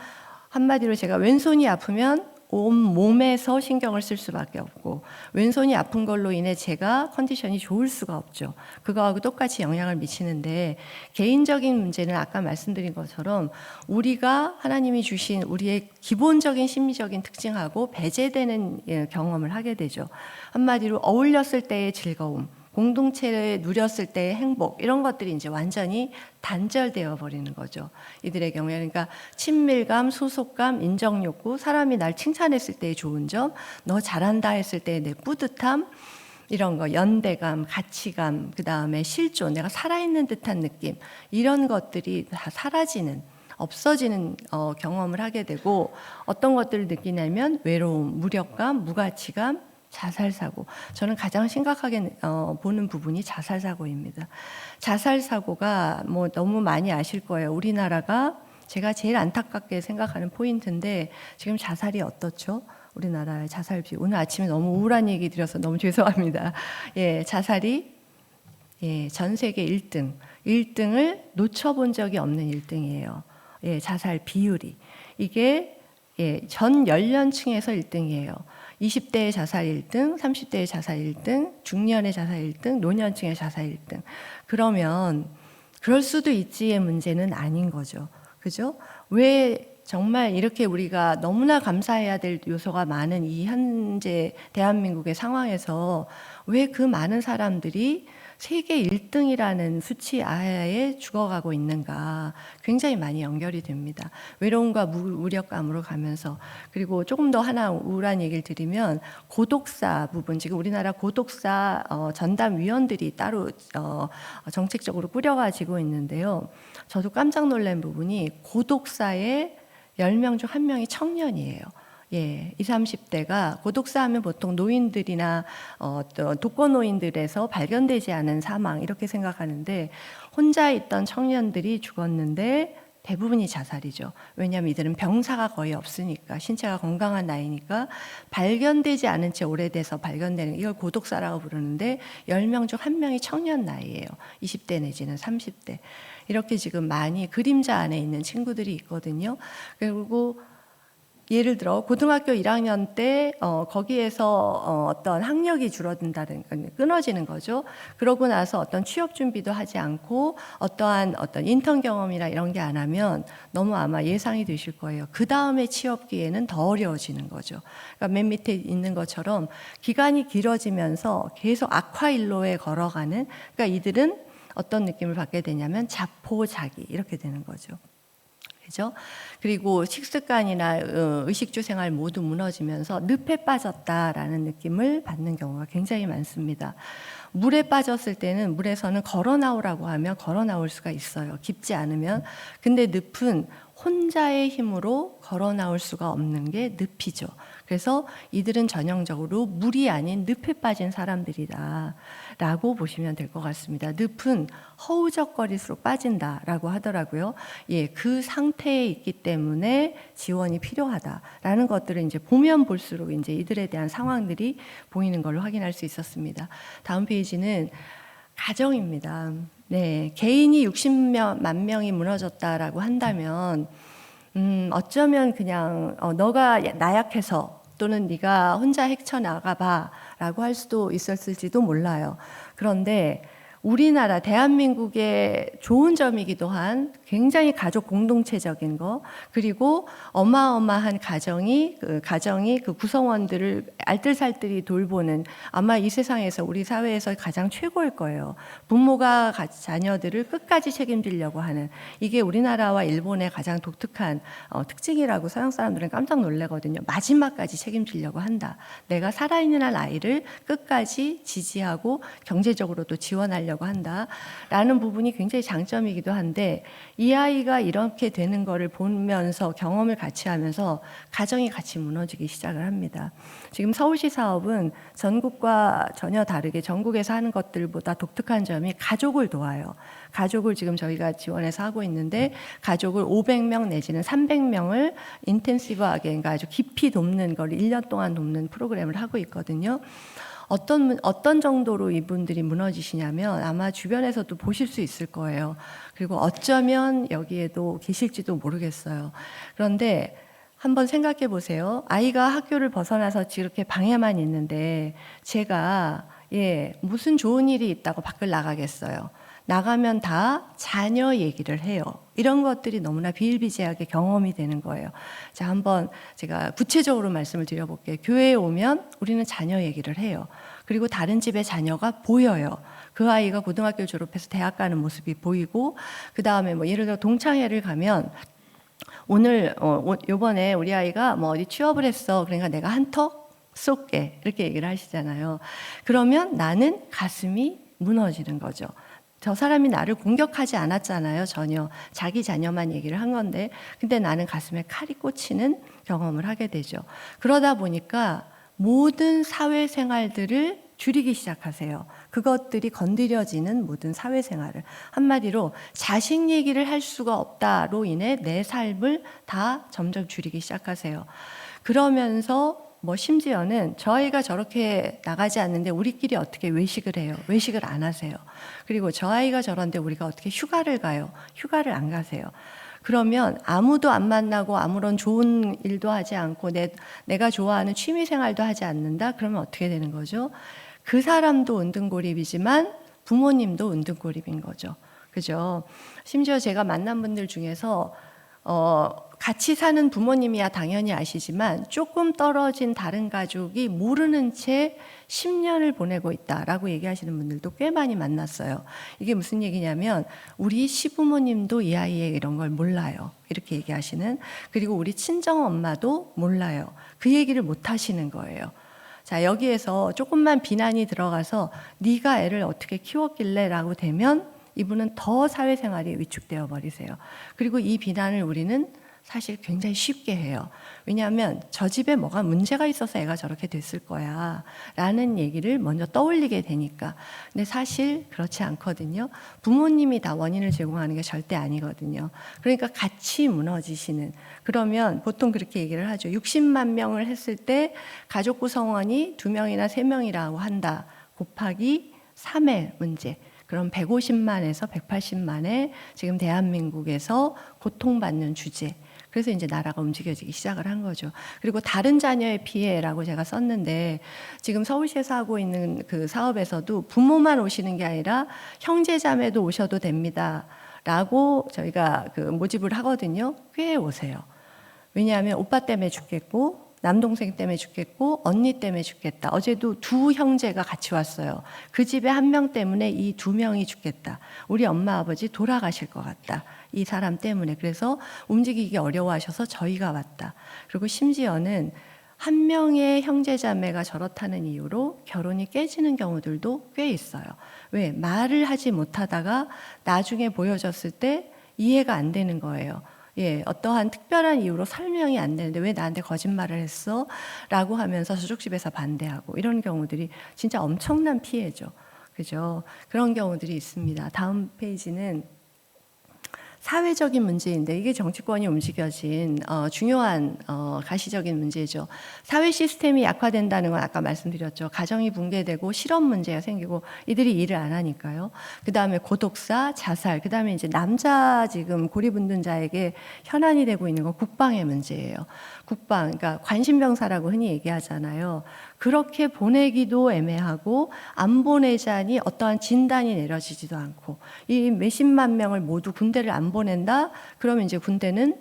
한마디로 제가 왼손이 아프면 온 몸에서 신경을 쓸 수밖에 없고, 왼손이 아픈 걸로 인해 제가 컨디션이 좋을 수가 없죠. 그거하고 똑같이 영향을 미치는데, 개인적인 문제는 아까 말씀드린 것처럼 우리가 하나님이 주신 우리의 기본적인 심리적인 특징하고 배제되는 경험을 하게 되죠. 한마디로 어울렸을 때의 즐거움, 공동체를 누렸을 때의 행복, 이런 것들이 이제 완전히 단절되어 버리는 거죠. 이들의 경우에. 그러니까 친밀감, 소속감, 인정욕구, 사람이 날 칭찬했을 때의 좋은 점, 너 잘한다 했을 때의 내 뿌듯함, 이런 거, 연대감, 가치감, 그 다음에 실존, 내가 살아있는 듯한 느낌, 이런 것들이 다 사라지는, 없어지는 경험을 하게 되고, 어떤 것들을 느끼냐면 외로움, 무력감, 무가치감, 자살사고. 저는 가장 심각하게 보는 부분이 자살사고입니다. 자살사고가 뭐 너무 많이 아실 거예요. 우리나라가 제가 제일 안타깝게 생각하는 포인트인데, 지금 자살이 어떻죠? 우리나라의 자살 비율. 오늘 아침에 너무 우울한 얘기 드려서 너무 죄송합니다. 자살이 전 세계 1등을 놓쳐본 적이 없는 1등이에요. 자살 비율이. 이게 전 연령층에서 1등이에요. 20대의 자살 1등, 30대의 자살 1등, 중년의 자살 1등, 노년층의 자살 1등. 그러면 그럴 수도 있지의 문제는 아닌 거죠. 그죠? 왜 정말 이렇게 우리가 너무나 감사해야 될 요소가 많은 이 현재 대한민국의 상황에서 왜 그 많은 사람들이 세계 1등이라는 수치 아래에 죽어가고 있는가, 굉장히 많이 연결이 됩니다. 외로움과 무력감으로 가면서. 그리고 조금 더 하나 우울한 얘기를 드리면, 고독사 부분, 지금 우리나라 고독사 전담위원들이 따로 정책적으로 꾸려가지고 있는데요. 저도 깜짝 놀란 부분이, 고독사의 10명 중 1명이 청년이에요. 20, 30대가 고독사 하면 보통 노인들이나 독거노인들에서 발견되지 않은 사망, 이렇게 생각하는데, 혼자 있던 청년들이 죽었는데 대부분이 자살이죠. 왜냐하면 이들은 병사가 거의 없으니까, 신체가 건강한 나이니까 발견되지 않은 채 오래돼서 발견되는, 이걸 고독사라고 부르는데 10명 중 1명이 청년 나이예요. 20대 내지는 30대. 이렇게 지금 많이 그림자 안에 있는 친구들이 있거든요. 그리고 예를 들어 고등학교 1학년 때 거기에서 어떤 학력이 줄어든다는, 끊어지는 거죠. 그러고 나서 어떤 취업 준비도 하지 않고 어떤 인턴 경험이나 이런 게 안 하면 너무 아마 예상이 되실 거예요. 그 다음에 취업 기회는 더 어려워지는 거죠. 그러니까 맨 밑에 있는 것처럼 기간이 길어지면서 계속 악화일로에 걸어가는, 그러니까 이들은 어떤 느낌을 받게 되냐면 자포자기, 이렇게 되는 거죠. 그죠? 그리고 식습관이나 의식주 생활 모두 무너지면서 늪에 빠졌다라는 느낌을 받는 경우가 굉장히 많습니다. 물에 빠졌을 때는 물에서는 걸어 나오라고 하면 걸어 나올 수가 있어요. 깊지 않으면. 근데 늪은 혼자의 힘으로 걸어 나올 수가 없는 게 늪이죠. 그래서 이들은 전형적으로 물이 아닌 늪에 빠진 사람들이다 라고 보시면 될 것 같습니다. 늪은 허우적거릴수록 빠진다라고 하더라고요. 예, 그 상태에 있기 때문에 지원이 필요하다라는 것들을 이제 보면 볼수록 이제 이들에 대한 상황들이 보이는 걸로 확인할 수 있었습니다. 다음 페이지는 가정입니다. 네, 개인이 60만 명이 무너졌다라고 한다면 어쩌면 그냥 너가 나약해서 또는 네가 혼자 헤쳐나가봐 라고 할 수도 있었을지도 몰라요. 그런데 우리나라 대한민국의 좋은 점이기도 한 굉장히 가족 공동체적인 거, 그리고 어마어마한 가정이 그 구성원들을 알뜰살뜰히 돌보는, 아마 이 세상에서 우리 사회에서 가장 최고일 거예요. 부모가 자녀들을 끝까지 책임지려고 하는, 이게 우리나라와 일본의 가장 독특한 특징이라고 서양 사람들은 깜짝 놀라거든요. 마지막까지 책임지려고 한다. 내가 살아있는 한 아이를 끝까지 지지하고 경제적으로도 지원하려고 한다라는 부분이 굉장히 장점이기도 한데, 이 아이가 이렇게 되는 거를 보면서 경험을 같이 하면서 가정이 같이 무너지기 시작을 합니다. 지금 서울시 사업은 전국과 전혀 다르게 전국에서 하는 것들보다 독특한 점이 가족을 도와요. 가족을 지금 저희가 지원해서 하고 있는데, 가족을 500명 내지는 300명을 인텐시브하게, 그러니까 아주 깊이 돕는 걸 1년 동안 돕는 프로그램을 하고 있거든요. 어떤 정도로 이분들이 무너지시냐면 아마 주변에서도 보실 수 있을 거예요. 그리고 어쩌면 여기에도 계실지도 모르겠어요. 그런데 한번 생각해 보세요. 아이가 학교를 벗어나서 이렇게 방에만 있는데 제가 무슨 좋은 일이 있다고 밖을 나가겠어요. 나가면 다 자녀 얘기를 해요. 이런 것들이 너무나 비일비재하게 경험이 되는 거예요. 자, 한번 제가 구체적으로 말씀을 드려볼게요. 교회에 오면 우리는 자녀 얘기를 해요. 그리고 다른 집의 자녀가 보여요. 그 아이가 고등학교 졸업해서 대학 가는 모습이 보이고, 그 다음에 뭐 예를 들어 동창회를 가면 오늘 요번에 우리 아이가 뭐 어디 취업을 했어. 그러니까 내가 한턱 쏠게. 이렇게 얘기를 하시잖아요. 그러면 나는 가슴이 무너지는 거죠. 저 사람이 나를 공격하지 않았잖아요. 전혀. 자기 자녀만 얘기를 한 건데, 근데 나는 가슴에 칼이 꽂히는 경험을 하게 되죠. 그러다 보니까 모든 사회생활들을 줄이기 시작하세요. 그것들이 건드려지는 모든 사회생활을. 한마디로 자식 얘기를 할 수가 없다로 인해 내 삶을 다 점점 줄이기 시작하세요. 그러면서 뭐 심지어는 저희가 저렇게 나가지 않는데 우리끼리 어떻게 외식을 해요? 외식을 안 하세요. 그리고 저 아이가 저런데 우리가 어떻게 휴가를 가요? 휴가를 안 가세요. 그러면 아무도 안 만나고 아무런 좋은 일도 하지 않고 내가 좋아하는 취미 생활도 하지 않는다? 그러면 어떻게 되는 거죠? 그 사람도 은둔고립이지만 부모님도 은둔고립인 거죠. 그죠? 심지어 제가 만난 분들 중에서 같이 사는 부모님이야 당연히 아시지만 조금 떨어진 다른 가족이 모르는 채 10년을 보내고 있다라고 얘기하시는 분들도 꽤 많이 만났어요. 이게 무슨 얘기냐면 우리 시부모님도 이 아이의 이런 걸 몰라요. 이렇게 얘기하시는. 그리고 우리 친정엄마도 몰라요. 그 얘기를 못 하시는 거예요. 자, 여기에서 조금만 비난이 들어가서 네가 애를 어떻게 키웠길래 라고 되면 이분은 더 사회생활이 위축되어 버리세요. 그리고 이 비난을 우리는 사실 굉장히 쉽게 해요. 왜냐하면 저 집에 뭐가 문제가 있어서 애가 저렇게 됐을 거야 라는 얘기를 먼저 떠올리게 되니까. 근데 사실 그렇지 않거든요. 부모님이 다 원인을 제공하는 게 절대 아니거든요. 그러니까 같이 무너지시는. 그러면 보통 그렇게 얘기를 하죠. 60만 명을 했을 때 가족 구성원이 2명이나 3명이라고 한다. 곱하기 3의 문제. 그럼 150만에서 180만의 지금 대한민국에서 고통받는 주제. 그래서 이제 나라가 움직여지기 시작을 한 거죠. 그리고 다른 자녀의 피해라고 제가 썼는데 지금 서울시에서 하고 있는 그 사업에서도 부모만 오시는 게 아니라 형제 자매도 오셔도 됩니다. 라고 저희가 그 모집을 하거든요. 꽤 오세요. 왜냐하면 오빠 때문에 죽겠고 남동생 때문에 죽겠고 언니 때문에 죽겠다. 어제도 두 형제가 같이 왔어요. 그 집에 한 명 때문에 이 두 명이 죽겠다. 우리 엄마 아버지 돌아가실 것 같다. 이 사람 때문에. 그래서 움직이기 어려워하셔서 저희가 왔다. 그리고 심지어는 한 명의 형제자매가 저렇다는 이유로 결혼이 깨지는 경우들도 꽤 있어요. 왜? 말을 하지 못하다가 나중에 보여졌을 때 이해가 안 되는 거예요. 어떠한 특별한 이유로 설명이 안 되는데 왜 나한테 거짓말을 했어? 라고 하면서 저쪽 집에서 반대하고 이런 경우들이 진짜 엄청난 피해죠. 그죠? 그런 경우들이 있습니다. 다음 페이지는 사회적인 문제인데 이게 정치권이 움직여진 중요한 가시적인 문제죠. 사회 시스템이 약화된다는 건 아까 말씀드렸죠. 가정이 붕괴되고 실업 문제가 생기고 이들이 일을 안 하니까요. 그 다음에 고독사, 자살, 그 다음에 이제 남자 지금 고립운동자에게 현안이 되고 있는 건 국방의 문제예요. 국방, 그러니까 관심병사라고 흔히 얘기하잖아요. 그렇게 보내기도 애매하고 안 보내자니 어떠한 진단이 내려지지도 않고 이 몇십만 명을 모두 군대를 안 보낸다? 그러면 이제 군대는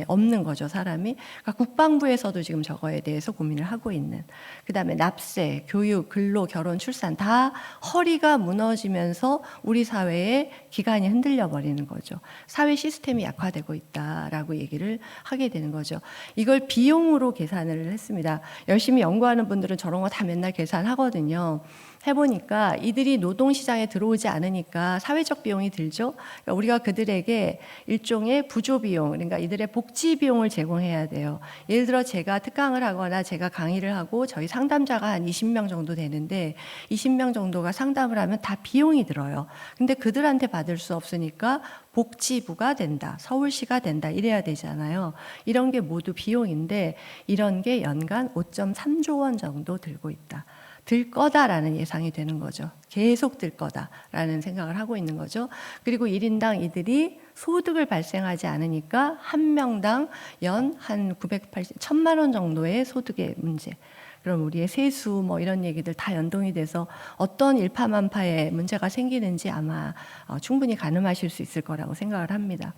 없는 거죠, 사람이. 그러니까 국방부에서도 지금 저거에 대해서 고민을 하고 있는. 그 다음에 납세, 교육, 근로, 결혼, 출산 다 허리가 무너지면서 우리 사회의 기반이 흔들려 버리는 거죠. 사회 시스템이 약화되고 있다라고 얘기를 하게 되는 거죠. 이걸 비용으로 계산을 했습니다. 열심히 연구하는 분들은 저런 거 다 맨날 계산하거든요. 해보니까 이들이 노동시장에 들어오지 않으니까 사회적 비용이 들죠. 그러니까 우리가 그들에게 일종의 부조비용, 그러니까 이들의 복지 비용을 제공해야 돼요. 예를 들어 제가 특강을 하거나 제가 강의를 하고 저희 상담자가 한 20명 정도 되는데 20명 정도가 상담을 하면 다 비용이 들어요. 근데 그들한테 받을 수 없으니까 복지부가 된다, 서울시가 된다 이래야 되잖아요. 이런 게 모두 비용인데 이런 게 연간 5.3조 원 정도 들고 있다. 들 거다라는 예상이 되는 거죠. 계속 들 거다라는 생각을 하고 있는 거죠. 그리고 1인당 이들이 소득을 발생하지 않으니까 한 명당 연 한 1,000만 원 정도의 소득의 문제. 그럼 우리의 세수 뭐 이런 얘기들 다 연동이 돼서 어떤 일파만파의 문제가 생기는지 아마 충분히 가늠하실 수 있을 거라고 생각을 합니다.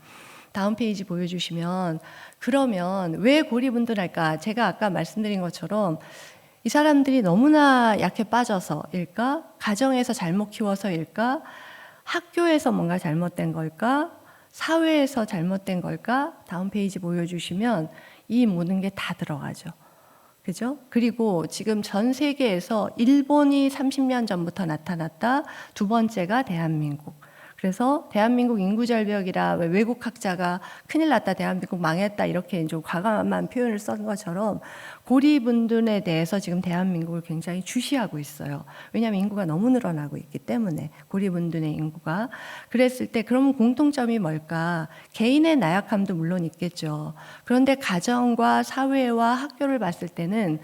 다음 페이지 보여주시면 그러면 왜 고립운동할까? 제가 아까 말씀드린 것처럼 이 사람들이 너무나 약해 빠져서일까? 가정에서 잘못 키워서일까? 학교에서 뭔가 잘못된 걸까? 사회에서 잘못된 걸까? 다음 페이지 보여주시면 이 모든 게 다 들어가죠. 그죠? 그리고 지금 전 세계에서 일본이 30년 전부터 나타났다. 두 번째가 대한민국. 그래서 대한민국 인구절벽이라 외국 학자가 큰일 났다, 대한민국 망했다 이렇게 좀 과감한 표현을 쓴 것처럼 고립운동에 대해서 지금 대한민국을 굉장히 주시하고 있어요. 왜냐하면 인구가 너무 늘어나고 있기 때문에 고립운동의 인구가. 그랬을 때 그럼 공통점이 뭘까? 개인의 나약함도 물론 있겠죠. 그런데 가정과 사회와 학교를 봤을 때는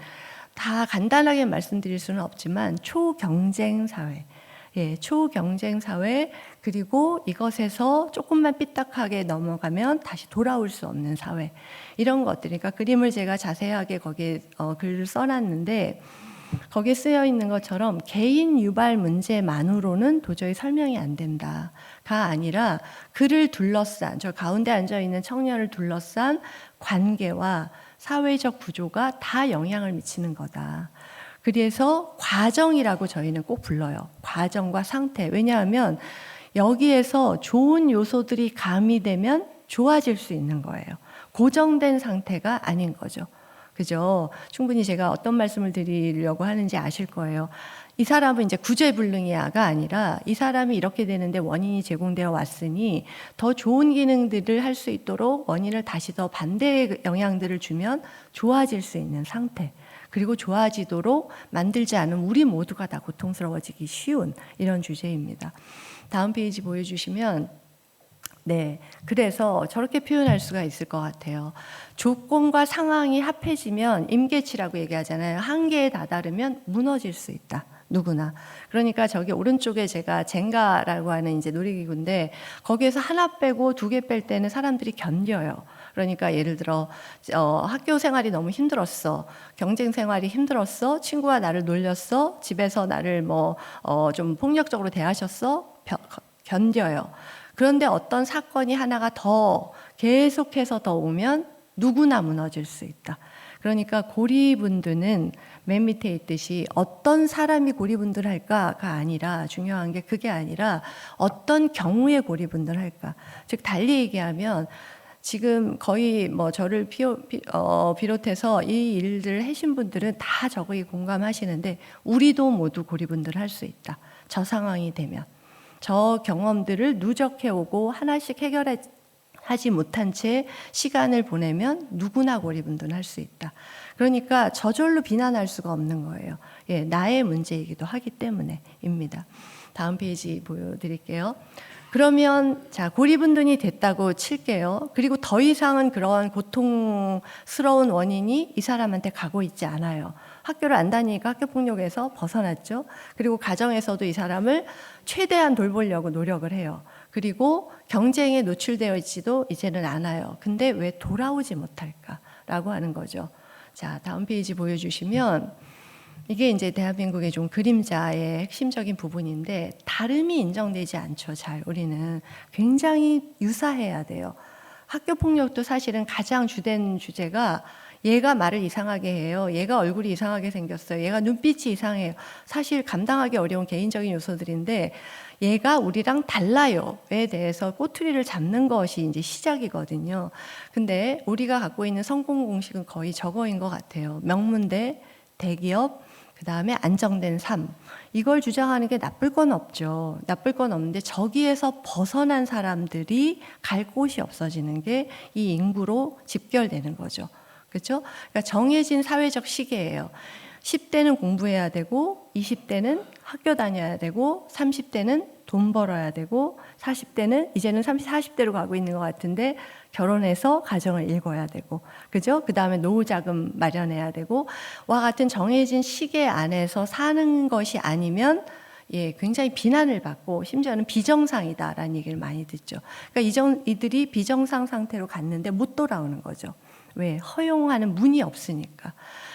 다 간단하게 말씀드릴 수는 없지만 초경쟁 사회. 초경쟁 사회, 그리고 이것에서 조금만 삐딱하게 넘어가면 다시 돌아올 수 없는 사회. 이런 것들. 그러니까 그림을 제가 자세하게 거기에 글을 써놨는데 거기에 쓰여 있는 것처럼 개인 유발 문제만으로는 도저히 설명이 안 된다가 아니라 그를 둘러싼, 저 가운데 앉아있는 청년을 둘러싼 관계와 사회적 구조가 다 영향을 미치는 거다. 그래서 과정이라고 저희는 꼭 불러요. 과정과 상태. 왜냐하면 여기에서 좋은 요소들이 가미되면 좋아질 수 있는 거예요. 고정된 상태가 아닌 거죠. 그죠? 충분히 제가 어떤 말씀을 드리려고 하는지 아실 거예요. 이 사람은 이제 구제불능이야가 아니라 이 사람이 이렇게 되는데 원인이 제공되어 왔으니 더 좋은 기능들을 할 수 있도록 원인을 다시 더 반대의 영향들을 주면 좋아질 수 있는 상태. 그리고 좋아지도록 만들지 않은 우리 모두가 다 고통스러워지기 쉬운 이런 주제입니다. 다음 페이지 보여주시면 그래서 저렇게 표현할 수가 있을 것 같아요. 조건과 상황이 합해지면 임계치라고 얘기하잖아요. 한계에 다다르면 무너질 수 있다. 누구나. 그러니까 저기 오른쪽에 제가 젠가라고 하는 이제 놀이기구인데 거기에서 하나 빼고 두 개 뺄 때는 사람들이 견뎌요. 그러니까 예를 들어 학교 생활이 너무 힘들었어, 경쟁 생활이 힘들었어, 친구가 나를 놀렸어, 집에서 나를 좀 폭력적으로 대하셨어, 견뎌요. 그런데 어떤 사건이 하나가 더 계속해서 더 오면 누구나 무너질 수 있다. 그러니까 고리분두는 맨 밑에 있듯이 어떤 사람이 고리분두할까가 아니라, 중요한 게 그게 아니라 어떤 경우에 고리분두할까. 즉 달리 얘기하면 지금 거의 뭐 저를 비롯해서 이 일들을 하신 분들은 다 저거에 공감하시는데, 우리도 모두 고리분두할 수 있다. 저 상황이 되면 저 경험들을 누적해오고 하나씩 해결하지 못한 채 시간을 보내면 누구나 고리분두할 수 있다. 그러니까 저절로 비난할 수가 없는 거예요. 예, 나의 문제이기도 하기 때문에입니다. 다음 페이지 보여드릴게요. 그러면 자, 고리분둔이 됐다고 칠게요. 그리고 더 이상은 그러한 고통스러운 원인이 이 사람한테 가고 있지 않아요. 학교를 안 다니니까 학교폭력에서 벗어났죠. 그리고 가정에서도 이 사람을 최대한 돌보려고 노력을 해요. 그리고 경쟁에 노출되어 있지도 이제는 않아요. 근데 왜 돌아오지 못할까라고 하는 거죠. 자, 다음 페이지 보여주시면 이게 이제 대한민국의 좀 그림자의 핵심적인 부분인데, 다름이 인정되지 않죠. 잘 우리는 굉장히 유사해야 돼요. 학교 폭력도 사실은 가장 주된 주제가 얘가 말을 이상하게 해요. 얘가 얼굴이 이상하게 생겼어요. 얘가 눈빛이 이상해요. 사실 감당하기 어려운 개인적인 요소들인데 얘가 우리랑 달라요에 대해서 꼬투리를 잡는 것이 이제 시작이거든요. 근데 우리가 갖고 있는 성공 공식은 거의 저거인 것 같아요. 명문대, 대기업, 그 다음에 안정된 삶. 이걸 주장하는 게 나쁠 건 없죠. 나쁠 건 없는데 저기에서 벗어난 사람들이 갈 곳이 없어지는 게 이 인구로 집결되는 거죠. 그렇죠? 그러니까 정해진 사회적 시계예요. 10대는 공부해야 되고, 20대는 학교 다녀야 되고, 30대는 돈 벌어야 되고, 40대는 이제는 30, 40대로 가고 있는 것 같은데 결혼해서 가정을 일궈야 되고, 그죠? 그 다음에 노후 자금 마련해야 되고, 와 같은 정해진 시계 안에서 사는 것이 아니면 예, 굉장히 비난을 받고 심지어는 비정상이다라는 얘기를 많이 듣죠. 그러니까 이들이 비정상 상태로 갔는데 못 돌아오는 거죠. 왜? 허용하는 문이 없으니까.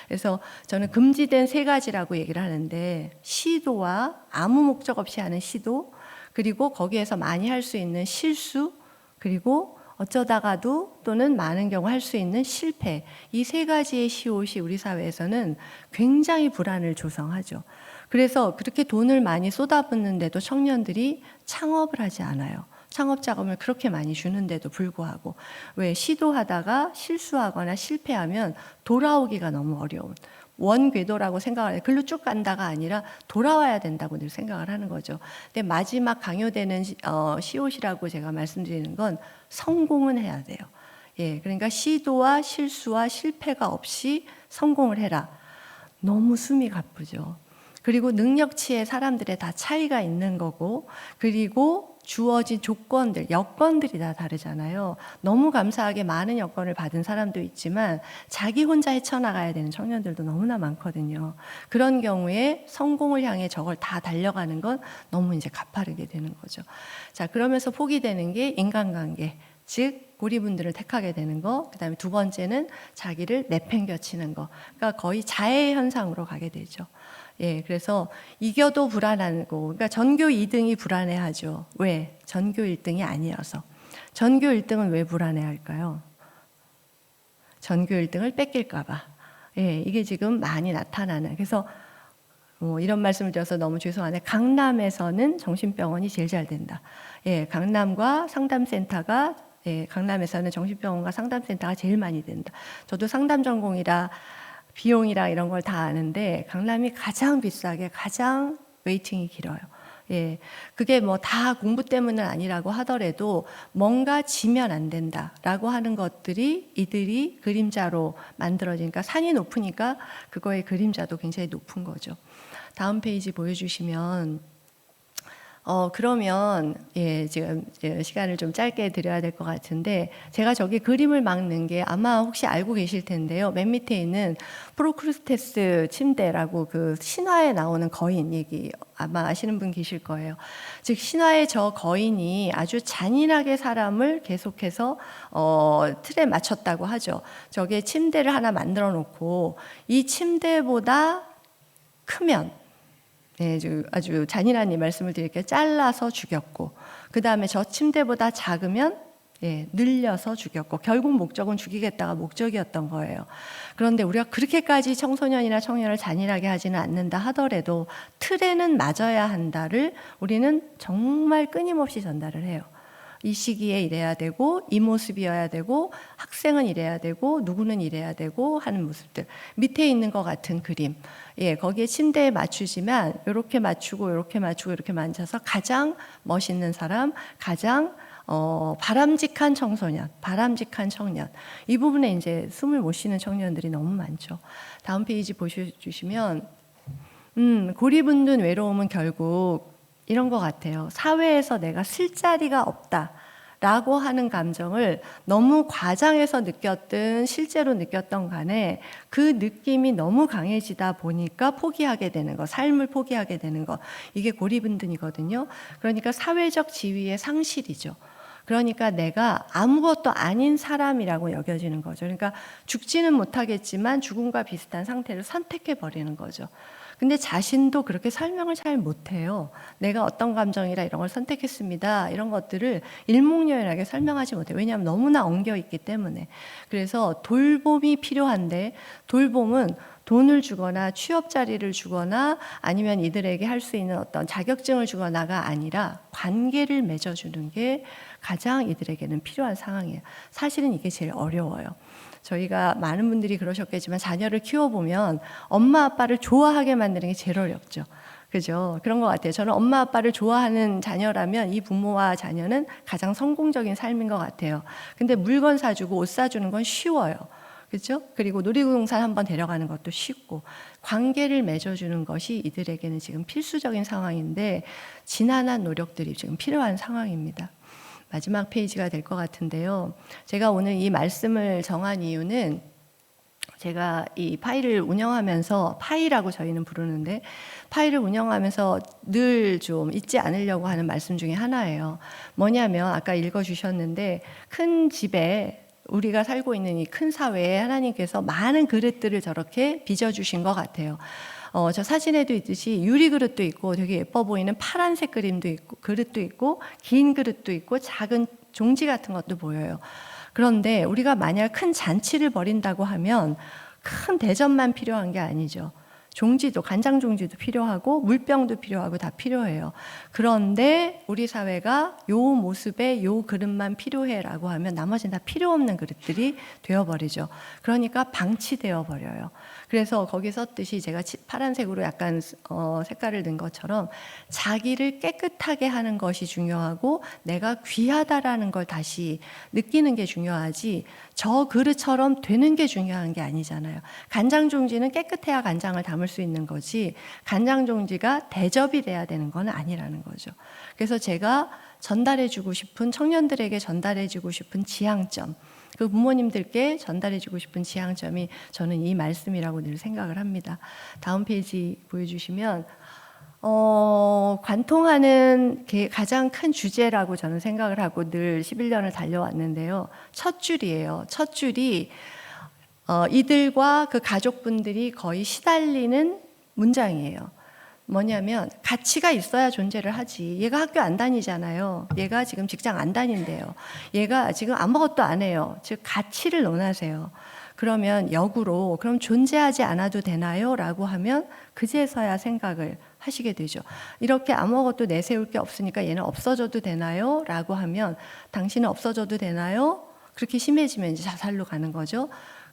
그래서 저는 금지된 3가지라고 얘기를 하는데, 시도와 아무 목적 없이 하는 시도, 그리고 거기에서 많이 할 수 있는 실수, 그리고 어쩌다가도 또는 많은 경우 할 수 있는 실패. 이 3가지의 시옷이 우리 사회에서는 굉장히 불안을 조성하죠. 그래서 그렇게 돈을 많이 쏟아붓는데도 청년들이 창업을 하지 않아요. 창업 자금을 그렇게 많이 주는데도 불구하고. 왜? 시도하다가 실수하거나 실패하면 돌아오기가 너무 어려운, 원궤도라고 생각을 해요. 글로 쭉 간다가 아니라 돌아와야 된다고 늘 생각을 하는 거죠. 근데 마지막 강요되는 시옷이라고 제가 말씀드리는 건 성공은 해야 돼요. 예, 그러니까 시도와 실수와 실패가 없이 성공을 해라. 너무 숨이 가쁘죠. 그리고 능력치에 사람들의 다 차이가 있는 거고, 그리고 주어진 조건들, 여건들이 다 다르잖아요. 너무 감사하게 많은 여건을 받은 사람도 있지만 자기 혼자 헤쳐나가야 되는 청년들도 너무나 많거든요. 그런 경우에 성공을 향해 저걸 다 달려가는 건 너무 이제 가파르게 되는 거죠. 자, 그러면서 포기되는 게 인간관계, 즉 고리분들을 택하게 되는 거. 그 다음에 2번째는 자기를 내팽겨치는 거. 그러니까 거의 자해 현상으로 가게 되죠. 예, 그래서 이겨도 불안하고, 그러니까 전교 2등이 불안해하죠. 왜? 전교 1등이 아니어서. 전교 1등은 왜 불안해할까요? 전교 1등을 뺏길까봐. 예, 이게 지금 많이 나타나는. 그래서 이런 말씀을 드려서 너무 죄송한데, 강남에서는 정신병원이 제일 잘 된다. 예, 강남과 상담센터가, 예, 강남에서는 정신병원과 상담센터가 제일 많이 된다. 저도 상담 전공이라 비용이랑 이런 걸 다 아는데 강남이 가장 비싸게 가장 웨이팅이 길어요. 예, 그게 뭐 다 공부 때문은 아니라고 하더라도 뭔가 지면 안 된다라고 하는 것들이 이들이 그림자로 만들어지니까, 산이 높으니까 그거의 그림자도 굉장히 높은 거죠. 다음 페이지 보여주시면 그러면 예, 지금 시간을 좀 짧게 드려야 될 것 같은데, 제가 저기 그림을 막는 게 아마 혹시 알고 계실 텐데요. 맨 밑에 있는 프로크루스테스 침대라고 그 신화에 나오는 거인 얘기 아마 아시는 분 계실 거예요. 즉 신화의 저 거인이 아주 잔인하게 사람을 계속해서 틀에 맞췄다고 하죠. 저게 침대를 하나 만들어 놓고 이 침대보다 크면, 네, 아주 잔인한 이 말씀을 드릴게요. 잘라서 죽였고, 그 다음에 저 침대보다 작으면 늘려서 죽였고 결국 목적은 죽이겠다가 목적이었던 거예요. 그런데 우리가 그렇게까지 청소년이나 청년을 잔인하게 하지는 않는다 하더라도 틀에는 맞아야 한다를 우리는 정말 끊임없이 전달을 해요. 이 시기에 이래야 되고 이 모습이어야 되고 학생은 이래야 되고 누구는 이래야 되고 하는 모습들 밑에 있는 것 같은 그림 거기에 침대에 맞추지만 이렇게 맞추고 이렇게 맞추고 이렇게 만져서 가장 멋있는 사람 가장 바람직한 청소년, 바람직한 청년 이 부분에 이제 숨을 못 쉬는 청년들이 너무 많죠. 다음 페이지 보셔주시면 고리분둔 외로움은 결국 이런 것 같아요. 사회에서 내가 쓸 자리가 없다라고 하는 감정을 너무 과장해서 느꼈든 실제로 느꼈던 간에 그 느낌이 너무 강해지다 보니까 포기하게 되는 거, 삶을 포기하게 되는 거 이게 고리분둔이거든요. 그러니까 사회적 지위의 상실이죠. 그러니까 내가 아무것도 아닌 사람이라고 여겨지는 거죠. 그러니까 죽지는 못하겠지만 죽음과 비슷한 상태를 선택해 버리는 거죠. 근데 자신도 그렇게 설명을 잘 못해요. 내가 어떤 감정이라 이런 걸 선택했습니다. 이런 것들을 일목요연하게 설명하지 못해요. 왜냐하면 너무나 엉겨 있기 때문에. 그래서 돌봄이 필요한데 돌봄은 돈을 주거나 취업 자리를 주거나 아니면 이들에게 할 수 있는 어떤 자격증을 주거나가 아니라 관계를 맺어주는 게 가장 이들에게는 필요한 상황이에요. 사실은 이게 제일 어려워요. 저희가 많은 분들이 그러셨겠지만 자녀를 키워보면 엄마 아빠를 좋아하게 만드는 게 제일 어렵죠. 그죠? 그런 것 같아요. 저는 엄마 아빠를 좋아하는 자녀라면 이 부모와 자녀는 가장 성공적인 삶인 것 같아요. 근데 물건 사주고 옷 사주는 건 쉬워요. 그죠? 그리고 놀이동산 한번 데려가는 것도 쉽고 관계를 맺어주는 것이 이들에게는 지금 필수적인 상황인데 지난한 노력들이 지금 필요한 상황입니다. 마지막 페이지가 될 것 같은데요. 제가 오늘 이 말씀을 정한 이유는 제가 이 파이를 운영하면서 파이라고 저희는 부르는데 파이를 운영하면서 늘 좀 잊지 않으려고 하는 말씀 중에 하나예요. 뭐냐면 아까 읽어주셨는데 큰 집에 우리가 살고 있는 이 큰 사회에 하나님께서 많은 그릇들을 저렇게 빚어주신 것 같아요. 저 사진에도 있듯이 유리 그릇도 있고 되게 예뻐 보이는 파란색 그림도 있고 그릇도 있고 긴 그릇도 있고 작은 종지 같은 것도 보여요. 그런데 우리가 만약 큰 잔치를 벌인다고 하면 큰 대접만 필요한 게 아니죠. 종지도 간장 종지도 필요하고 물병도 필요하고 다 필요해요. 그런데 우리 사회가 요 모습에 요 그릇만 필요해라고 하면 나머지는 다 필요 없는 그릇들이 되어버리죠. 그러니까 방치되어 버려요. 그래서 거기 썼듯이 제가 파란색으로 약간 색깔을 넣은 것처럼 자기를 깨끗하게 하는 것이 중요하고 내가 귀하다라는 걸 다시 느끼는 게 중요하지 저 그릇처럼 되는 게 중요한 게 아니잖아요. 간장 종지는 깨끗해야 간장을 담을 수 있는 거지 간장 종지가 대접이 돼야 되는 건 아니라는 거죠. 그래서 제가 전달해주고 싶은 청년들에게 전달해주고 싶은 지향점 그 부모님들께 전달해주고 싶은 지향점이 저는 이 말씀이라고 늘 생각을 합니다. 다음 페이지 보여주시면 관통하는 가장 큰 주제라고 저는 생각을 하고 늘 11년을 달려왔는데요. 첫 줄이에요. 첫 줄이 이들과 그 가족분들이 거의 시달리는 문장이에요. 뭐냐면 가치가 있어야 존재를 하지. 얘가 학교 안 다니잖아요. 얘가 지금 직장 안 다닌대요. 얘가 지금 아무것도 안 해요. 즉 가치를 논하세요. 그러면 역으로 그럼 존재하지 않아도 되나요? 라고 하면 그제서야 생각을 하시게 되죠. 이렇게 아무것도 내세울 게 없으니까 얘는 없어져도 되나요? 라고 하면 당신은 없어져도 되나요? 그렇게 심해지면 이제 자살로 가는 거죠.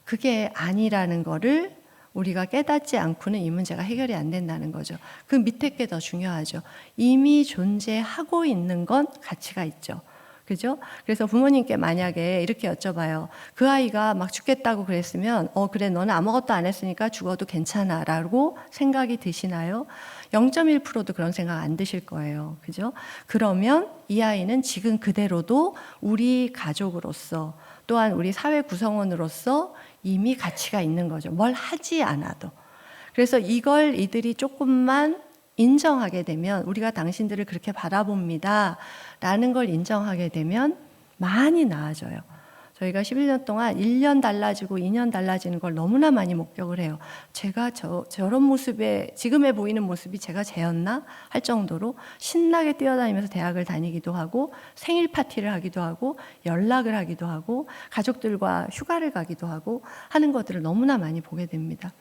그게 아니라는 거를 우리가 깨닫지 않고는 이 문제가 해결이 안 된다는 거죠. 그 밑에 게 더 중요하죠. 이미 존재하고 있는 건 가치가 있죠. 그죠? 그래서 부모님께 만약에 이렇게 여쭤봐요. 그 아이가 막 죽겠다고 그랬으면 그래 너는 아무것도 안 했으니까 죽어도 괜찮아 라고 생각이 드시나요? 0.1%도 그런 생각 안 드실 거예요. 그죠? 그러면 이 아이는 지금 그대로도 우리 가족으로서 또한 우리 사회 구성원으로서 이미 가치가 있는 거죠. 뭘 하지 않아도. 그래서 이걸 이들이 조금만 인정하게 되면 우리가 당신들을 그렇게 바라봅니다 라는 걸 인정하게 되면 많이 나아져요. 저희가 11년 동안 1년 달라지고 2년 달라지는 걸 너무나 많이 목격을 해요. 제가 저런 모습에 지금에 보이는 모습이 제가 쟤였나 할 정도로 신나게 뛰어다니면서 대학을 다니기도 하고 생일 파티를 하기도 하고 연락을 하기도 하고 가족들과 휴가를 가기도 하고 하는 것들을 너무나 많이 보게 됩니다.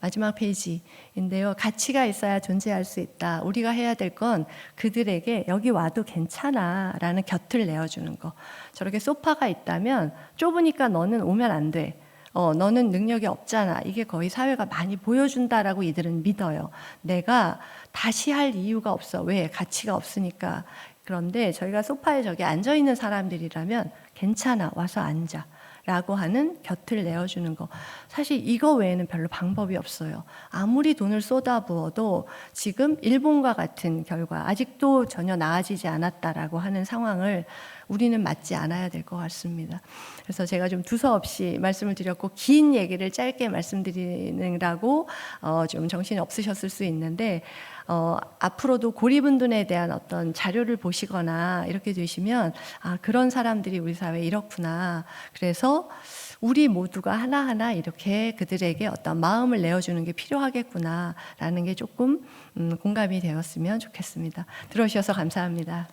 마지막 페이지인데요. 가치가 있어야 존재할 수 있다. 우리가 해야 될 건 그들에게 여기 와도 괜찮아 라는 곁을 내어주는 거. 저렇게 소파가 있다면 좁으니까 너는 오면 안 돼. 너는 능력이 없잖아. 이게 거의 사회가 많이 보여준다라고 이들은 믿어요. 내가 다시 할 이유가 없어. 왜? 가치가 없으니까. 그런데 저희가 소파에 저기 앉아있는 사람들이라면 괜찮아. 와서 앉아. 라고 하는 곁을 내어주는 거. 사실 이거 외에는 별로 방법이 없어요. 아무리 돈을 쏟아부어도 지금 일본과 같은 결과, 아직도 전혀 나아지지 않았다라고 하는 상황을 우리는 맞지 않아야 될 것 같습니다. 그래서 제가 좀 두서없이 말씀을 드렸고 긴 얘기를 짧게 말씀드리느라고 좀 정신이 없으셨을 수 있는데 앞으로도 고리분둔에 대한 어떤 자료를 보시거나 이렇게 되시면 그런 사람들이 우리 사회에 이렇구나. 그래서 우리 모두가 하나하나 이렇게 그들에게 어떤 마음을 내어주는 게 필요하겠구나라는 게 조금 공감이 되었으면 좋겠습니다. 들어주셔서 감사합니다.